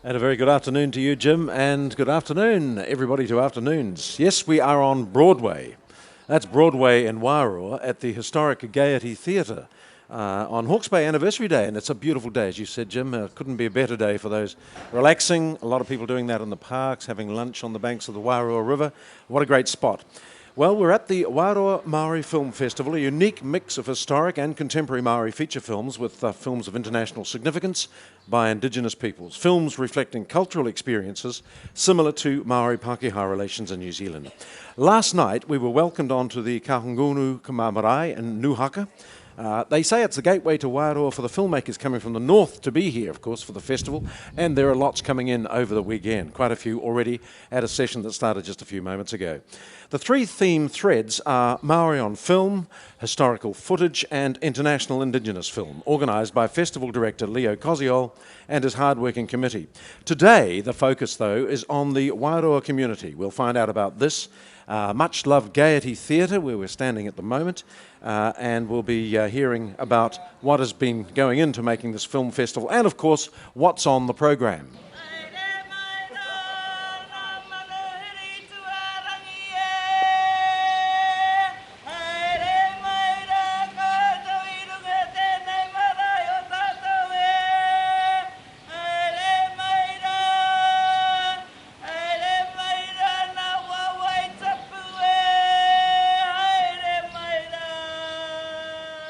And a very good afternoon to you, Jim, and good afternoon, everybody, to Afternoons. Yes, we are on Broadway. That's Broadway in Wairoa at the historic Gaiety Theatre on Hawke's Bay Anniversary Day, and it's a beautiful day, as you said, Jim. Couldn't be a better day for those relaxing. A lot of people doing that in the parks, having lunch on the banks of the Wairoa River. What a great spot. Well, we're at the Wairoa Maori Film Festival, a unique mix of historic and contemporary Maori feature films with films of international significance by Indigenous peoples, films reflecting cultural experiences similar to Maori Pākehā relations in New Zealand. Last night, we were welcomed onto the Kahungunu Marae in Nuhaka. They say it's the gateway to Wairoa for the filmmakers coming from the north to be here, of course, for the festival, and there are lots coming in over the weekend, quite a few already at a session that started just a few moments ago. The three theme threads are Maori on film, historical footage, and international Indigenous film, organised by festival director Leo Koziol and his hard-working committee. Today, the focus, though, is on the Wairoa community. We'll find out about this. Much-loved Gaiety Theatre, where we're standing at the moment, and we'll be hearing about what has been going into making this film festival and, of course, what's on the programme.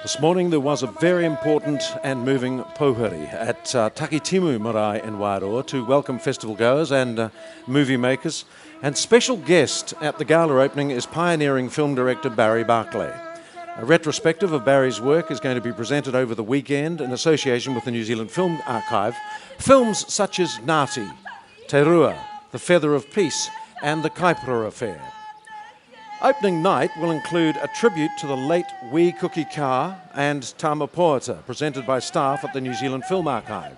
This morning there was a very important and moving pauhuri at Takitimu Marae in Wairoa to welcome festival goers and movie makers. And special guest at the gala opening is pioneering film director Barry Barclay. A retrospective of Barry's work is going to be presented over the weekend in association with the New Zealand Film Archive. Films such as Ngāti, Te Rua, The Feather of Peace and The Kaipara Affair. Opening night will include a tribute to the late Wee Kuki Ka and Tama Poata, presented by staff at the New Zealand Film Archive.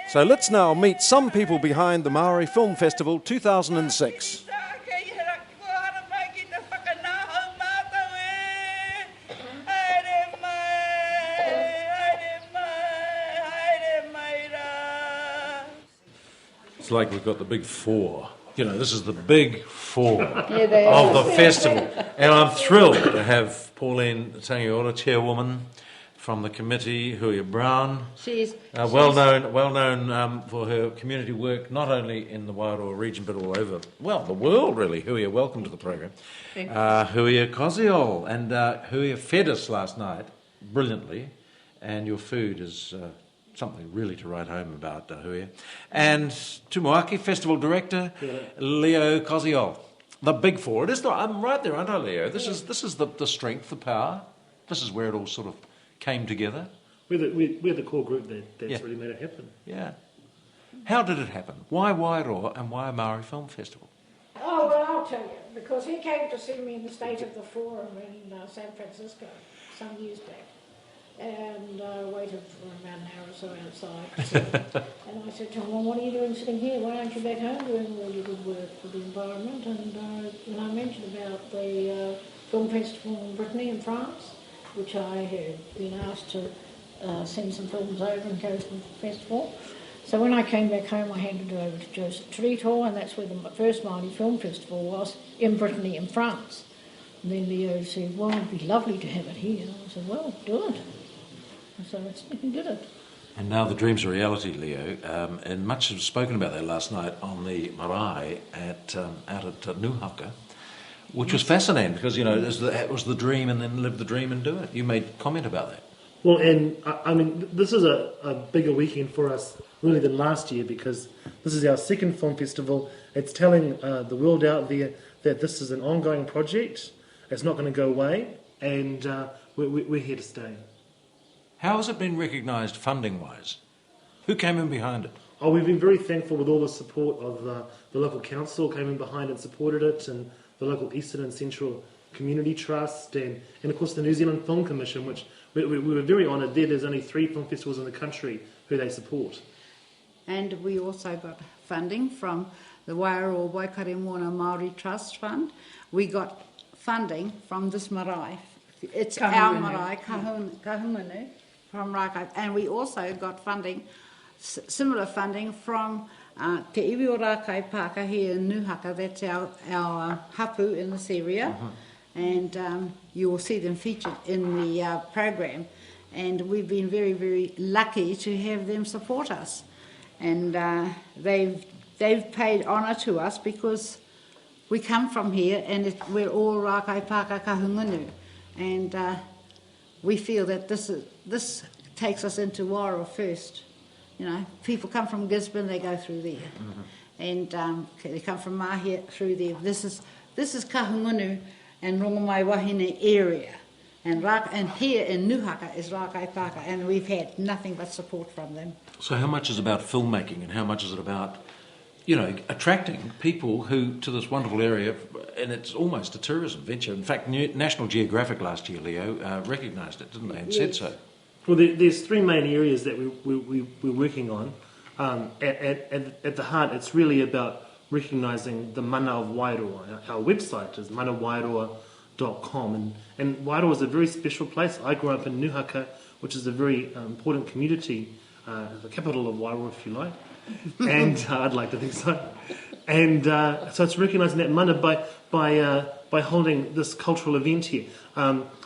So let's now meet some people behind the Maori Film Festival 2006. It's like we've got the big four. You know, this is the big four of the festival. And I'm thrilled to have Pauline Tangiora, chairwoman from the committee, Huia Brown. She's well known for her community work, not only in the Wairoa region, but all over, well, the world, really. Huia, welcome to the program. Huia Koziol. And Huia fed us last night brilliantly, and your food is... something really to write home about, Huia. And Tumuaki Festival Director, Leo Koziol. The big four. It is not, I'm right there, aren't I, Leo? This is the strength, the power. This is where it all sort of came together. We're the core group that's really made it happen. Yeah. How did it happen? Why Wairoa and why a Maori Film Festival? Oh, well, I'll tell you. Because he came to see me in the State of the Forum in San Francisco some years back. And I waited for about an hour or so outside. And I said to him, well, what are you doing sitting here? Why aren't you back home doing all your good work for the environment? And when I mentioned about the film festival in Brittany and France, which I had been asked to send some films over and go to the festival. So when I came back home, I handed it over to Joseph Trito, and that's where the first Māori Film Festival was, in Brittany and France. And then Leo said, well, it'd be lovely to have it here. And I said, well, do it. So he did it. And now the dream's a reality, Leo. And much was spoken about that last night on the marae out at Nuhaka, which was fascinating because, you know, it was the dream and then live the dream and do it. You made comment about that. Well, and I mean, this is a bigger weekend for us really than last year because this is our second film festival. It's telling the world out there that this is an ongoing project. It's not going to go away, and we're here to stay. How has it been recognised funding-wise? Who came in behind it? Oh, we've been very thankful with all the support of the local council came in behind and supported it, and the local Eastern and Central Community Trust, and of course the New Zealand Film Commission, which we were very honoured there. There's only 3 film festivals in the country who they support. And we also got funding from the Wairoa Waikaremoana Māori Trust Fund. We got funding from this marae. It's our marae, Kahungunu, from Raka. And we also got funding similar funding from Te Iwi o Rākai Pāka here in Nuhaka. That's our hapu in this area. And you will see them featured in the program. And we've been very, very lucky to have them support us. And they've paid honour to us because we come from here and we're all Rākai Pāka Kahungunu. And we feel that this takes us into Wairoa first. You know, people come from Gisborne, they go through there. And they come from Mahia through there. This is Kahungunu and Rongomai Wahine area. And here in Nuhaka is Rākai Pāka, and we've had nothing but support from them. So how much is about filmmaking and how much is it about, you know, attracting people who to this wonderful area, and it's almost a tourism venture. In fact, National Geographic last year, Leo, recognised it, didn't they, and said so. Well, there's three main areas that we're working on. At the heart, it's really about recognising the mana of Wairoa. Our website is manawairoa.com, and Wairoa is a very special place. I grew up in Nuhaka, which is a very important community, the capital of Wairoa, if you like, and I'd like to think so. And so it's recognising that mana by holding this cultural event here.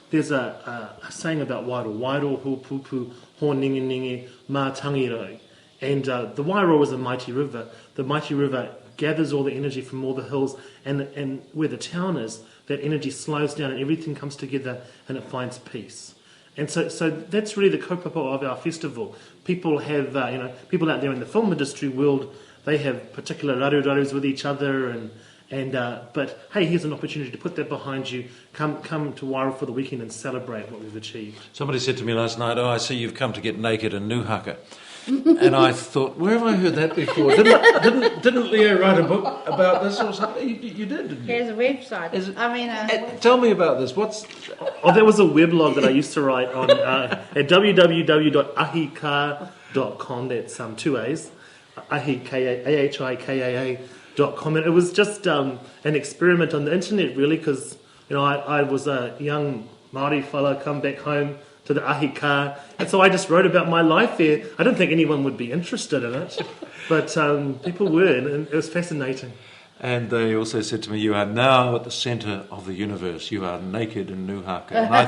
There's a saying about Wairoa, Wairoa hu pupu ho ningi ningi mā tangirau. And the Wairoa is a mighty river. The mighty river gathers all the energy from all the hills, and where the town is, that energy slows down and everything comes together and it finds peace. And so that's really the kaupapa of our festival. People have, people out there in the film industry world, they have particular raru-rarus with each other, but hey, here's an opportunity to put that behind you. Come to Wairoa for the weekend and celebrate what we've achieved. Somebody said to me last night, "Oh, I see you've come to get naked in Nuhaka." And I thought, where have I heard that before? Didn't Leo write a book about this or something? You did, didn't you? Here's a website. Tell me about this. That was a weblog that I used to write on at www.ahika.com. That's two A's, ahika.com, and it was just an experiment on the internet, really, because I was a young Māori fella come back home to the Ahika, and so I just wrote about my life there. I don't think anyone would be interested in it, but people were, and it was fascinating. And they also said to me, "You are now at the centre of the universe. You are naked in Nuhaka." And I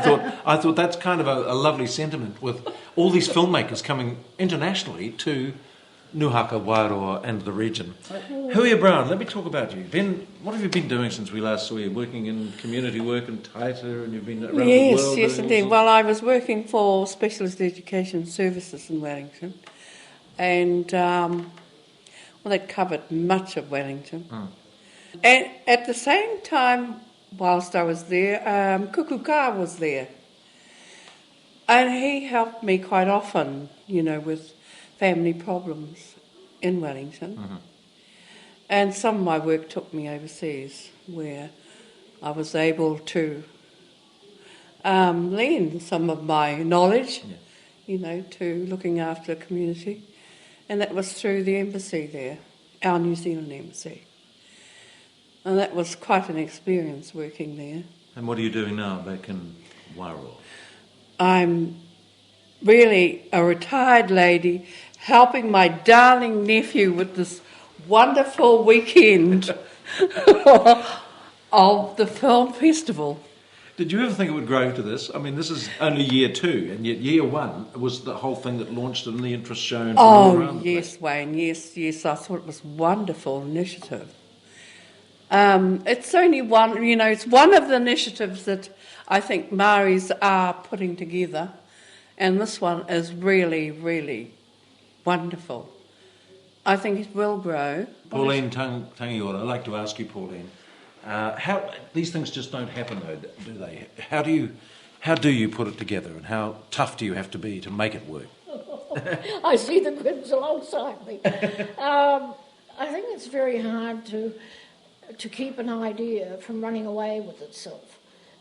thought that's kind of a lovely sentiment with all these filmmakers coming internationally to Nuhaka, Wairoa and the region. Huia Brown, let me talk about you. What have you been doing since we last saw you? Working in community work in Taita, and you've been around the world? Yes, indeed. Well, I was working for Specialist Education Services in Wellington, and that covered much of Wellington. And at the same time, whilst I was there, Kukuka was there, and he helped me quite often, with family problems in Wellington. And some of my work took me overseas, where I was able to lend some of my knowledge, to looking after the community. And that was through the embassy there, our New Zealand embassy. And that was quite an experience working there. And what are you doing now back in Wairoa? I'm really a retired lady helping my darling nephew with this wonderful weekend of the film festival. Did you ever think it would grow to this? I mean, this is only year 2, and yet year 1 was the whole thing that launched it and the interest shown. Oh, yes, Wayne, yes. I thought it was a wonderful initiative. It's only one, it's one of the initiatives that I think Māoris are putting together, and this one is really, really wonderful. I think it will grow. Pauline Tangiora, I'd like to ask you, Pauline, how these things just don't happen, though, do they? How do you put it together, and how tough do you have to be to make it work? I see the Grims alongside me. I think it's very hard to keep an idea from running away with itself.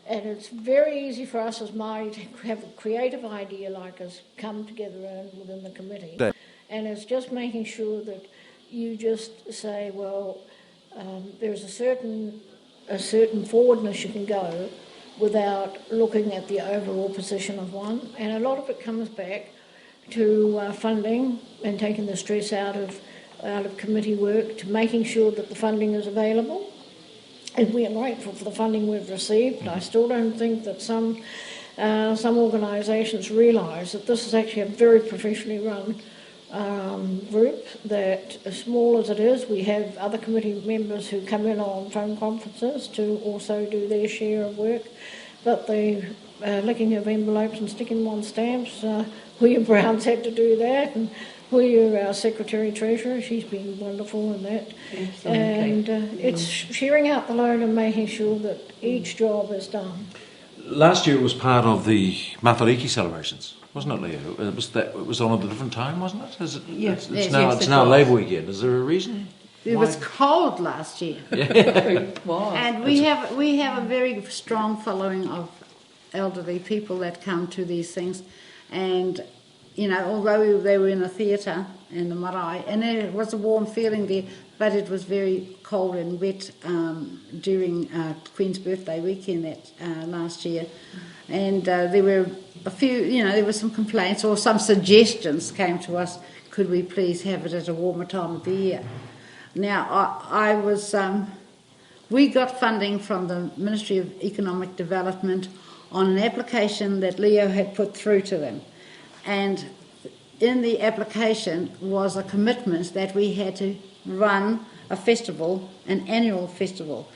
And it's very easy for us as Māori to have a creative idea like us come together within the committee. And it's just making sure that you just say, well, there's a certain forwardness you can go without looking at the overall position of one. And a lot of it comes back to funding and taking the stress out of committee work, to making sure that the funding is available. And we are grateful for the funding we've received. I still don't think that some organisations realise that this is actually a very professionally run group, that as small as it is, we have other committee members who come in on phone conferences to also do their share of work. But the licking of envelopes and sticking on stamps, William Brown's had to do that, and William, our Secretary-Treasurer, she's been wonderful in that. Absolutely. And it's sharing out the load and making sure that each job is done. Last year it was part of the Matariki celebrations, wasn't it, Leo? It was on at a different time, wasn't it? Yes. It's Yes, now it was. Labour weekend. Is there a reason? It was cold last year. Wow. And we have a very strong following of elderly people that come to these things. And, you know, although they were in a theatre in the marae, and there was a warm feeling there, but it was very cold and wet during Queen's birthday weekend that last year. And there were a few, you know, there were some complaints or some suggestions came to us, could we please have it at a warmer time of the year? Now, we got funding from the Ministry of Economic Development on an application that Leo had put through to them. And in the application was a commitment that we had to run a festival, an annual festival,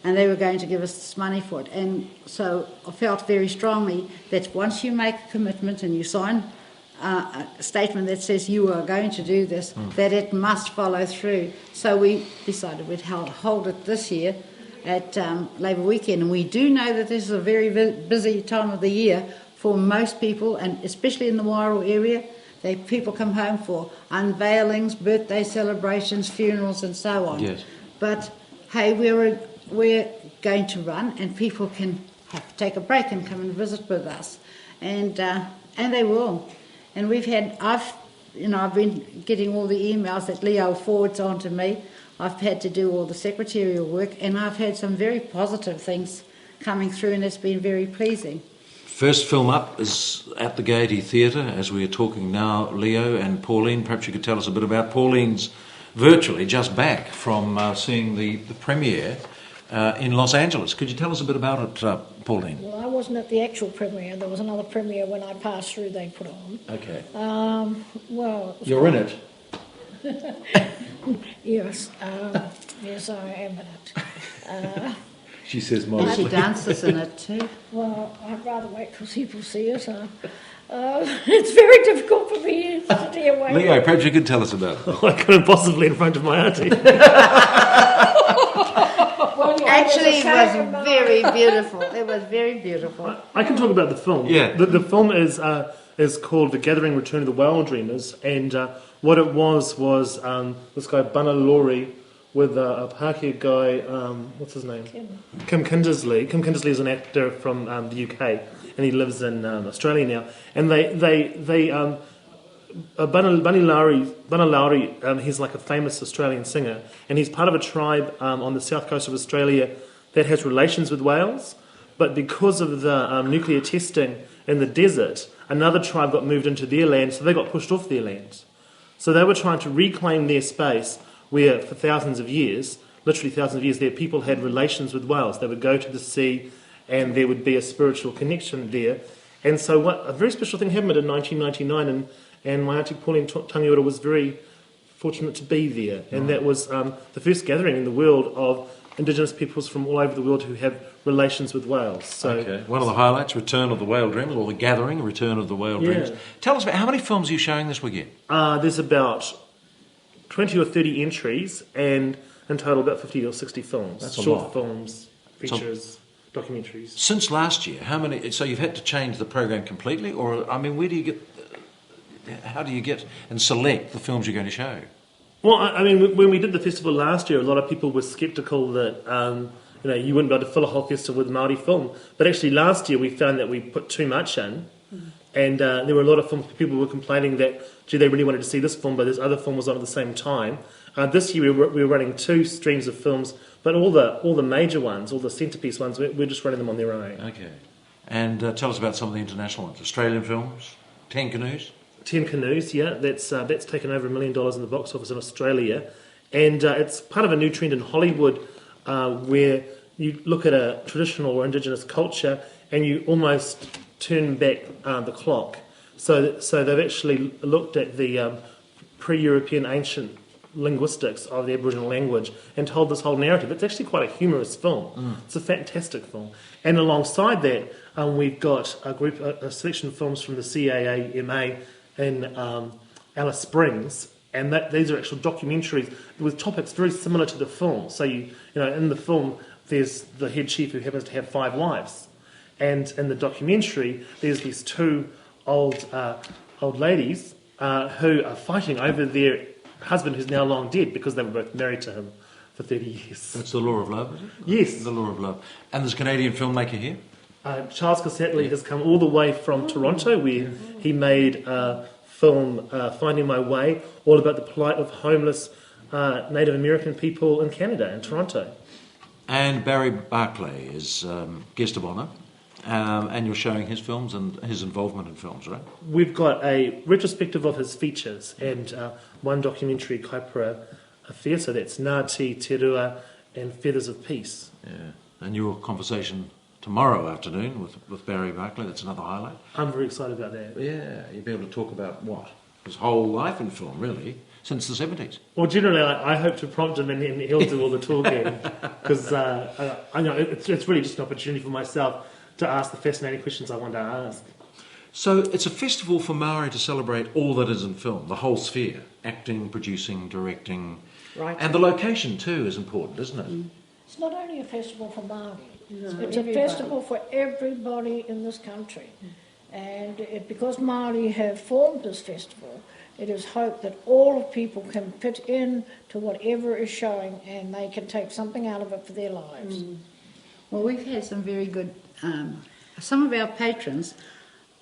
and they were going to give us this money for it. And so I felt very strongly that once you make a commitment and you sign a statement that says you are going to do this, that it must follow through. So we decided we'd hold it this year at Labour Weekend. And we do know that this is a very busy time of the year for most people, and especially in the Wairau area. People come home for unveilings, birthday celebrations, funerals and so on. Yes. But hey, we're going to run, and people can take a break and come and visit with us. And they will. And I've been getting all the emails that Leo forwards on to me. I've had to do all the secretarial work, and I've had some very positive things coming through, and it's been very pleasing. First film up is at the Gaiety Theatre, as we are talking now, Leo and Pauline. Perhaps you could tell us a bit about Pauline's virtually just back from seeing the premiere in Los Angeles. Could you tell us a bit about it, Pauline? Well, I wasn't at the actual premiere. There was another premiere when I passed through they put on. Okay. Well, You're in it. yes, yes, I am in it. She says She modestly. dances in it too. Well, I'd rather wait till people see it. It's very difficult for me to stay away. Leo, perhaps you could tell us about it. I couldn't possibly in front of my auntie. Well, yeah, Actually, there's a it shame was of very mine. beautiful. It was very beautiful. I can talk about the film. Yeah. The film is called The Gathering Return of the Whale Dreamers, and what it was this guy Bana Laurie with a Pākehā guy, what's his name? Kim Kindersley. Kim Kindersley is an actor from the UK, and he lives in Australia now. And Bana Laurie, he's like a famous Australian singer, and he's part of a tribe on the south coast of Australia that has relations with whales. But because of the nuclear testing in the desert, another tribe got moved into their land, so they got pushed off their land. So they were trying to reclaim their space where for thousands of years, literally thousands of years, their people had relations with whales. They would go to the sea and there would be a spiritual connection there. And so a very special thing happened in 1999, and my auntie Pauline Tangiora was very fortunate to be there. And that was the first gathering in the world of Indigenous peoples from all over the world who have relations with whales. So, Okay. One of the highlights, Return of the Whale Dreamers, or The Gathering, Return of the Whale Dreamers. Tell us about how many films are you showing this weekend? there's about 20 or 30 entries, and in total about 50 or 60 films. That's a Short lot. films, features, documentaries. Since last year, how many? So you've had to change the program completely, or I mean, where do you get? How do you get and select the films you're going to show? Well, I mean, when we did the festival last year, a lot of people were sceptical that you wouldn't be able to fill a whole festival with Māori film. But actually, last year we found that we put too much in, and there were a lot of films. People were complaining that, gee, they really wanted to see this film, but this other film was on at the same time. This year we were running two streams of films, but all the major ones, all the centrepiece ones, we're just running them on their own. Okay, and tell us about some of the international ones. Australian films, 10 Canoes. 10 Canoes, yeah, that's taken over $1 million in the box office in Australia, and it's part of a new trend in Hollywood where you look at a traditional or indigenous culture and you almost turn back the clock. So they've actually looked at the pre-European ancient linguistics of the Aboriginal language and told this whole narrative. It's actually quite a humorous film. It's a fantastic film. And alongside that, we've got a selection of films from the CAAMA in Alice Springs, and these are actual documentaries with topics very similar to the film. So you know, in the film, there's the head chief who happens to have 5 wives, and in the documentary, there's these 2 old ladies who are fighting over their husband who's now long dead because they were both married to him for 30 years. That's The Law of Love, is it? Yes. The Law of Love. And there's a Canadian filmmaker here? Charles Cossatley has come all the way from Toronto, where he made a film, Finding My Way, all about the plight of homeless Native American people in Canada, in Toronto. And Barry Barclay is guest of honour, and you're showing his films and his involvement in films, right? We've got a retrospective of his features and one documentary, Kaipara Affair, so that's Ngāti, Te Rua and Feathers of Peace. Yeah. And your conversation tomorrow afternoon with Barry Barclay, that's another highlight. I'm very excited about that. Yeah, you'll be able to talk about what? His whole life in film, really, since the 70s. Well, generally, I hope to prompt him and he'll do all the talking, because I know it's really just an opportunity for myself to ask the fascinating questions I want to ask. So it's a festival for Maori to celebrate all that is in film, the whole sphere, acting, producing, directing, Right. and the location too is important, isn't it? It's not only a festival for Māori, it's a everybody. festival for everybody in this country. And because Māori have formed this festival, it is hoped that all people can fit in to whatever is showing and they can take something out of it for their lives. Well, we've had some very good, some of our patrons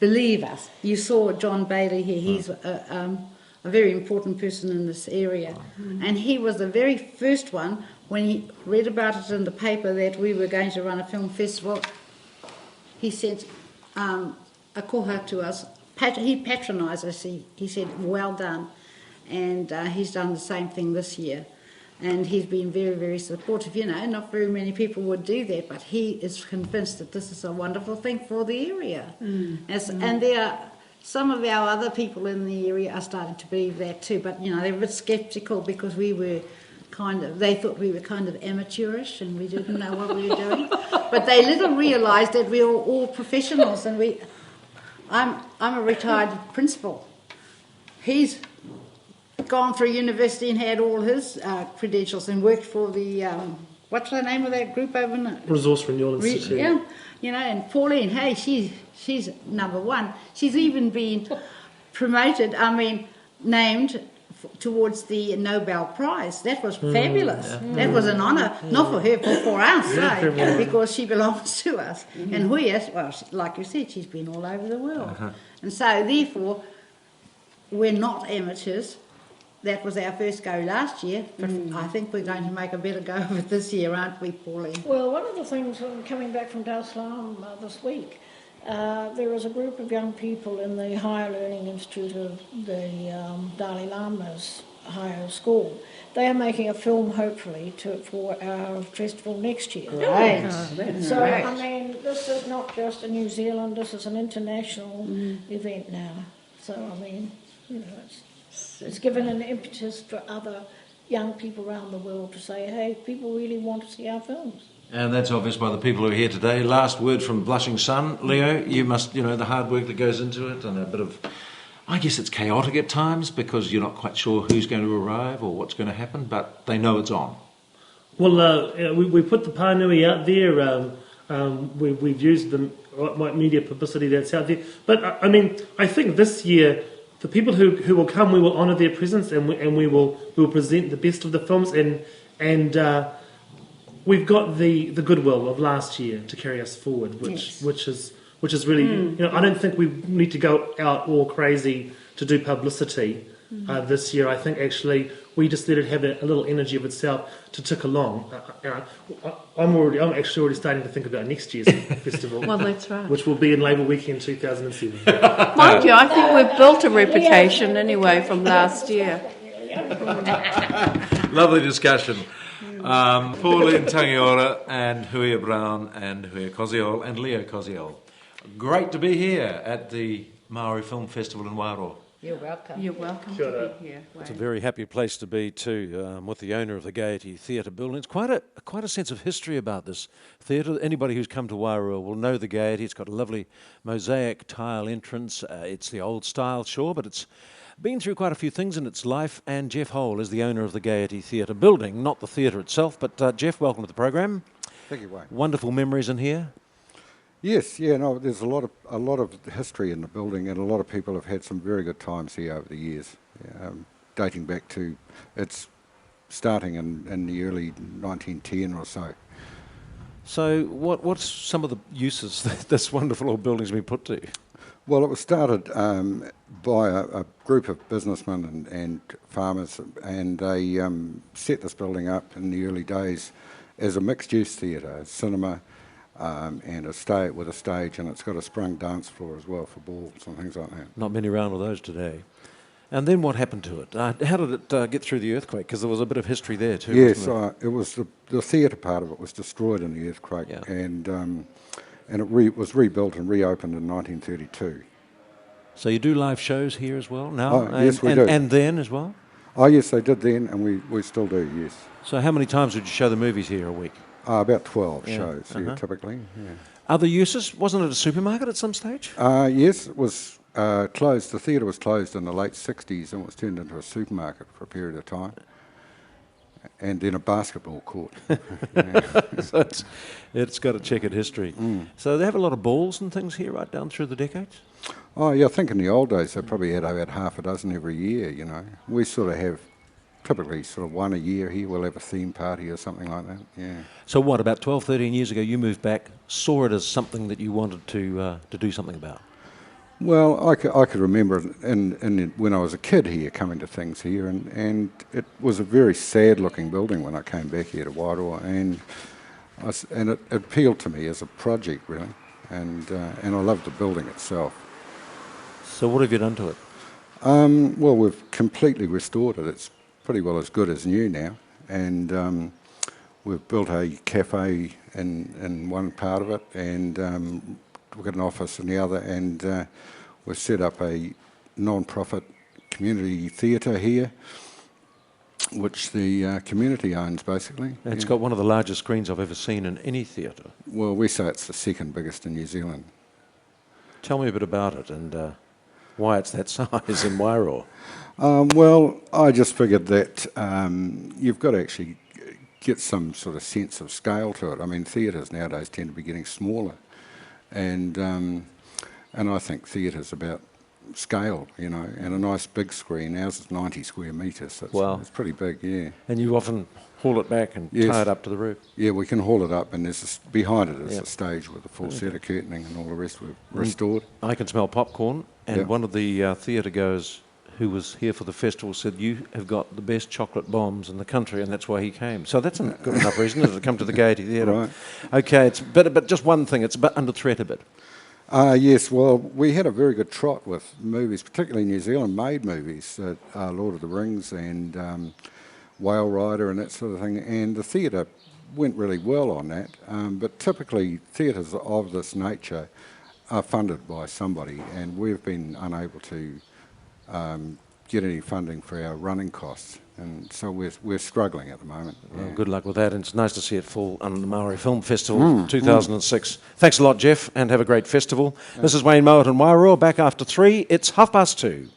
believe us. You saw John Bailey here, he's a very important person in this area. And he was the very first one, when he read about it in the paper that we were going to run a film festival, he sent a koha to us. He patronised us, he said, well done. And he's done the same thing this year. And he's been very, very supportive. You know, not very many people would do that, but he is convinced that this is a wonderful thing for the area. And there are some of our other people in the area are starting to believe that too, but, you know, they're a bit sceptical because we were they thought we were kind of amateurish and we didn't know what we were doing. But they little realised that we were all professionals, and I'm a retired principal. He's gone through university and had all his credentials and worked for the, what's the name of that group over in Resource Renewal Institute. Yeah, you know, and Pauline, hey, she's number one. She's even been promoted, named towards the Nobel Prize. That was fabulous. That was an honour, not for her, but for us, because she belongs to us. And well, like you said, she's been all over the world. And so, therefore, we're not amateurs. That was our first go last year, but I think we're going to make a better go of it this year, aren't we, Pauline? Well, one of the things coming back from Dar es Salaam this week, there is a group of young people in the Higher Learning Institute of the Dalai Lama's higher school. They are making a film, hopefully, for our festival next year. Right. So, I mean, this is not just a New Zealand, this is an international event now. So, I mean, you know, it's given an impetus for other young people around the world to say, hey, people really want to see our films. And that's obvious by the people who are here today. Last word from Blushing Sun. Leo, you must, the hard work that goes into it, and a bit of, I guess it's chaotic at times because you're not quite sure who's going to arrive or what's going to happen, but they know it's on. Well, we put the Pānui out there. We've used the media publicity that's out there. But, I think this year, the people who will come, we will honour their presence, and we will present the best of the films, and we've got the goodwill of last year to carry us forward, which is really I don't think we need to go out all crazy to do publicity. this year. I think actually we just let it have a little energy of itself to tick along. I'm actually already starting to think about next year's festival. Well, that's right. Which will be in Labour Weekend 2007. Mind you, I think we've built a reputation anyway from last year. Lovely discussion. Pauline Tangiora and Huia Brown and Huia Koziol and Leo Koziol. Great to be here at the Maori Film Festival in Wairoa. You're welcome. You're welcome Sure. to be here. It's a very happy place to be too, with the owner of the Gaiety Theatre building. It's quite a sense of history about this theatre. Anybody who's come to Wairoa will know the Gaiety. It's got a lovely mosaic tile entrance. It's the old style, sure, but it's been through quite a few things in its life. And Jeff Hole is the owner of the Gaiety Theatre building, not the theatre itself. But Jeff, welcome to the program. Thank you, Wayne. Wonderful memories in here. Yes, yeah, no, there's a lot of history in the building, and a lot of people have had some very good times here over the years, dating back to its starting in the early 1910 or so. So what's some of the uses that this wonderful old building's been put to? Well, it was started by a group of businessmen and farmers, and they set this building up in the early days as a mixed-use theatre, a cinema, and with a stage, and it's got a sprung dance floor as well for balls and things like that. Not many around with those today. And then what happened to it? How did it get through the earthquake? Because there was a bit of history there too. Yes, wasn't it was the theatre part of it was destroyed in the earthquake, Yeah. and it was rebuilt and reopened in 1932. So you do live shows here as well now? Oh, yes, we do. And then as well? Oh yes, they did then, and we still do, yes. So how many times would you show the movies here a week? About 12 Yeah, shows, uh-huh. typically. Yeah. Other uses? Wasn't it a supermarket at some stage? Yes, it was closed. The theatre was closed in the late 60s and was turned into a supermarket for a period of time. And then a basketball court. So it's got a checkered history. So they have a lot of balls and things here right down through the decades? Oh yeah, I think in the old days they probably had about half a dozen every year, you know. We sort of have typically sort of one a year here. We'll have a theme party or something like that, yeah. So what, about 12, 13 years ago you moved back, saw it as something that you wanted to do something about? Well, I could remember when I was a kid here, coming to things here, and it was a very sad-looking building when I came back here to Wairoa, and it appealed to me as a project, really, and I loved the building itself. So what have you done to it? Well, we've completely restored it. It's pretty well as good as new now, and we've built a cafe in one part of it, and we've got an office in the other, and we've set up a non-profit community theatre here, which the community owns, basically. It's Yeah. got one of the largest screens I've ever seen in any theatre. Well, we say it's the second biggest in New Zealand. Tell me a bit about it and why it's that size in Wairoa. Well, I just figured that you've got to actually get some sort of sense of scale to it. I mean, theatres nowadays tend to be getting smaller, and I think theatre's about scale, you know, and a nice big screen. Ours is 90 square metres, so Wow. it's pretty big, yeah. And you often haul it back and Yes. tie it up to the roof. Yeah, we can haul it up, and behind it is Yep. a stage with a full set of curtaining and all the rest we've restored. I can smell popcorn, and Yeah. one of the theatre goers who was here for the festival said, you have got the best chocolate bombs in the country, and that's why he came. So that's a good enough reason, isn't it, to come to the Gaiety Theatre. Right. Okay, but just one thing, it's a bit under threat a bit. Yes, well, we had a very good trot with movies, particularly New Zealand-made movies, Lord of the Rings and Whale Rider and that sort of thing, and the theatre went really well on that, but typically theatres of this nature are funded by somebody, and we've been unable to get any funding for our running costs, and so we're struggling at the moment. Well, yeah. good luck with that, and it's nice to see it fall under the Maori Film Festival 2006. Thanks a lot, Jeff, and have a great festival. This is Wayne Mowat and Wairoa, back after 3. It's 2:30.